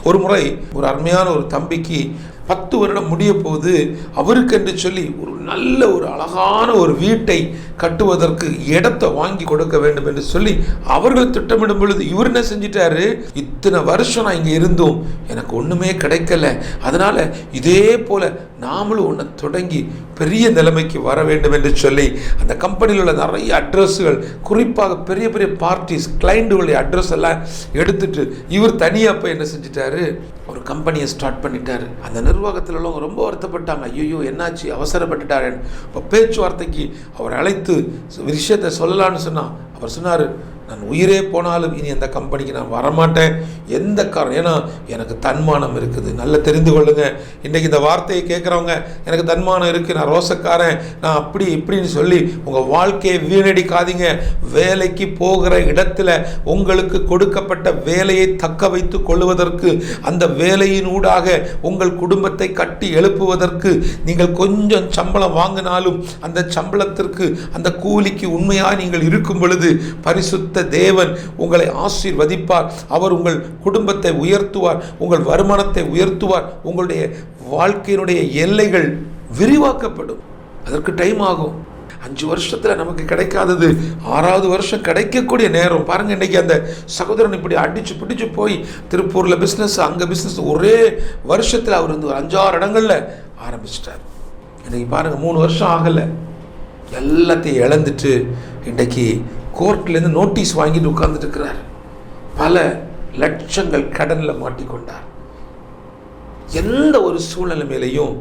ஒரு முறை ஒரு அருமையான ஒரு தம்பிக்கு 10 வருடம் முடிய போது அவருக்கு என்று சொல்லி ஒரு நல்ல ஒரு அழகான ஒரு வீட்டை கட்டுவதற்கு இடத்தை வாங்கி கொடுக்க வேண்டும் என்று சொல்லி அவர்கள் திட்டமிடும் பொழுது இவர் என்ன செஞ்சிட்டாரு, இத்தனை வருஷம் நான் இங்கே இருந்தும் எனக்கு ஒன்றுமே கிடைக்கல, அதனால இதே போல நாமளும் ஒன்று தொடங்கி பெரிய நிலைமைக்கு வர வேண்டும் என்று சொல்லி அந்த கம்பெனியில் உள்ள நிறைய அட்ரஸுகள், குறிப்பாக பெரிய பெரிய பார்ட்டிஸ் கிளைண்டுகளுடைய அட்ரஸ் எல்லாம் எடுத்துட்டு இவர் தனியாக போய் என்ன செஞ்சிட்டாரு, ஒரு கம்பெனியை ஸ்டார்ட் பண்ணிட்டாரு. அந்த நிர்வாகத்தில் உள்ளவங்க ரொம்ப வருத்தப்பட்டாங்க, ஐயோ என்னாச்சு அவசரப்பட்டுட்டாரு. இப்போ பேச்சுவார்த்தைக்கு அவர் அழைத்து விஷயத்தை சொல்லலான்னு சொன்னா அவர் சொன்னார், நான் உயிரே போனாலும் இனி அந்த கம்பெனிக்கு நான் வரமாட்டேன். எந்த காரணம், ஏன்னா எனக்கு தன்மானம் இருக்குது. நல்லா தெரிந்து கொள்ளுங்க, இன்றைக்கி இந்த வார்த்தையை கேட்குறவங்க எனக்கு தன்மானம் இருக்குது, நான் ரோசக்காரன், நான் அப்படி இப்படின்னு சொல்லி உங்கள் வாழ்க்கையை வீணடிக்காதீங்க. வேலைக்கு போகிற இடத்துல உங்களுக்கு கொடுக்கப்பட்ட வேலையை தக்க வைத்து கொள்வதற்கு, அந்த வேலையின் ஊடாக உங்கள் குடும்பத்தை கட்டி எழுப்புவதற்கு நீங்கள் கொஞ்சம் சம்பளம் வாங்கினாலும் அந்த சம்பளத்திற்கு அந்த கூலிக்கு உண்மையாக நீங்கள் இருக்கும் பொழுது பரிசுத்த தேவன் உங்களை ஆசீர்வதிப்பார். அவர் உங்கள் குடும்பத்தை உயர்த்துவார், உங்கள் வருமானத்தை உயர்த்துவார், உங்களுடைய வாழ்க்கையினுடைய எல்லைகள் விரிவாக்கப்படும். அதற்கு டைம் ஆகும். 5 வருஷத்துல நமக்கு கிடைக்காதது 6வது வருஷம் கிடைக்கக்கூடிய நேரம் பாருங்க. இன்னைக்கு அந்த சகோதரன் இப்படி அடிச்சு பிடிச்சு போய் திருப்பூர்ல பிசினஸ், அங்க பிசினஸ், ஒரே வருஷத்துல அவர் வந்து 5-6 இடங்கள்ல ஆரம்பிச்சிட்டார். இன்னைக்கு பாருங்க 3 வருஷம் ஆகல, எல்லாத்தையும் இழந்துட்டு இன்றைக்கு கோர்ட்லேருந்து நோட்டீஸ் வாங்கிட்டு உட்கார்ந்துட்டு இருக்கிறார். பல லட்சங்கள் கடனில் மாட்டிக்கொண்டார். எந்த ஒரு சூழ்நிலை மேலேயும்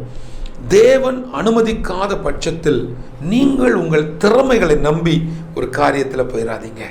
தேவன் அனுமதிக்காத பட்சத்தில் நீங்கள் உங்கள் திறமைகளை நம்பி ஒரு காரியத்தில் போயிடாதீங்க.